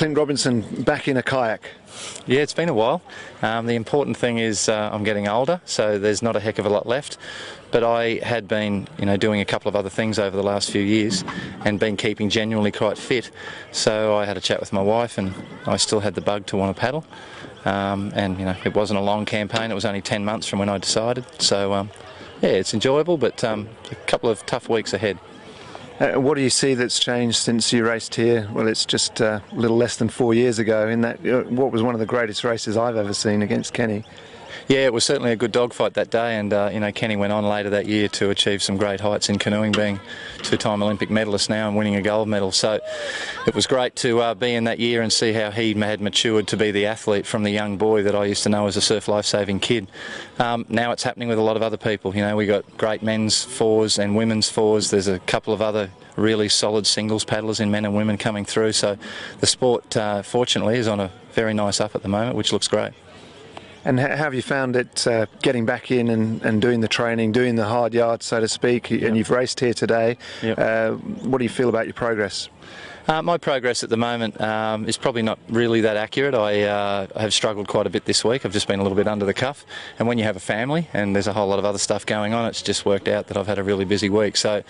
Clint Robinson back in a kayak. Yeah, it's been a while. The important thing is I'm getting older, so there's not a heck of a lot left. But I had been, doing a couple of other things over the last few years and been keeping genuinely quite fit. So I had a chat with my wife, and I still had the bug to want to paddle. It wasn't a long campaign. It was only 10 months from when I decided. So yeah, it's enjoyable, but a couple of tough weeks ahead. What do you see that's changed since you raced here? Well, it's just a little less than 4 years ago. In that, what was one of the greatest races I've ever seen against Kenny. Yeah, it was certainly a good dogfight that day, and Kenny went on later that year to achieve some great heights in canoeing, being two-time Olympic medalist now and winning a gold medal. So it was great to be in that year and see how he had matured to be the athlete from the young boy that I used to know as a surf life-saving kid. Now it's happening with a lot of other people. We got great men's fours and women's fours. There's a couple of other really solid singles paddlers in men and women coming through. So the sport, fortunately, is on a very nice up at the moment, which looks great. And how have you found it getting back in and doing the training, doing the hard yards, so to speak, and you've raced here today? Yep. What do you feel about your progress? My progress at the moment is probably not really that accurate. I have struggled quite a bit this week. I've just been a little bit under the cuff. And when you have a family and there's a whole lot of other stuff going on, it's just worked out that I've had a really busy week. So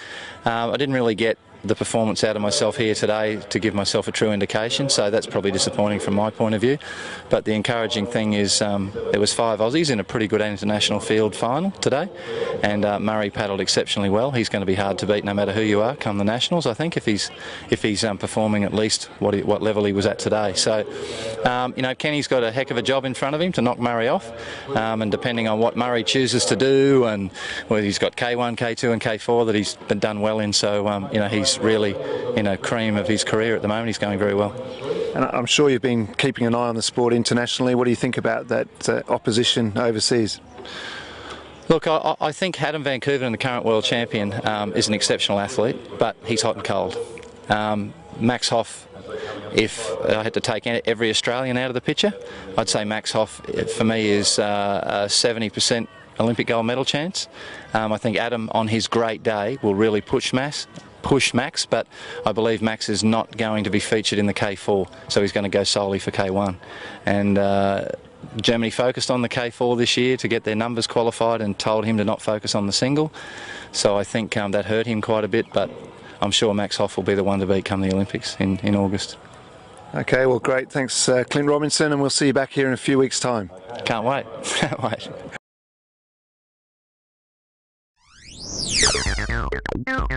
I didn't really get the performance out of myself here today to give myself a true indication, so that's probably disappointing from my point of view. But the encouraging thing is there was 5 Aussies in a pretty good international field final today, and Murray paddled exceptionally well. He's going to be hard to beat no matter who you are come the Nationals, I think, if he's performing at least what level he was at today. So Kenny's got a heck of a job in front of him to knock Murray off, and depending on what Murray chooses to do, and he's got K1, K2 and K4 that he's been done well in, so he's really cream of his career at the moment. He's going very well. And I'm sure you've been keeping an eye on the sport internationally. What do you think about that opposition overseas? Look, I think Adam Van Koeven, the current world champion, is an exceptional athlete, but he's hot and cold. Max Hoff, if I had to take every Australian out of the picture, I'd say Max Hoff for me is a 70% Olympic gold medal chance. I think Adam on his great day will really push Max, but I believe Max is not going to be featured in the K4, so he's going to go solely for K1. And Germany focused on the K4 this year to get their numbers qualified and told him to not focus on the single, so I think that hurt him quite a bit, but I'm sure Max Hoff will be the one to beat come the Olympics in August. Okay, well great, thanks Clint Robinson, and we'll see you back here in a few weeks' time. Can't wait, can't wait. No.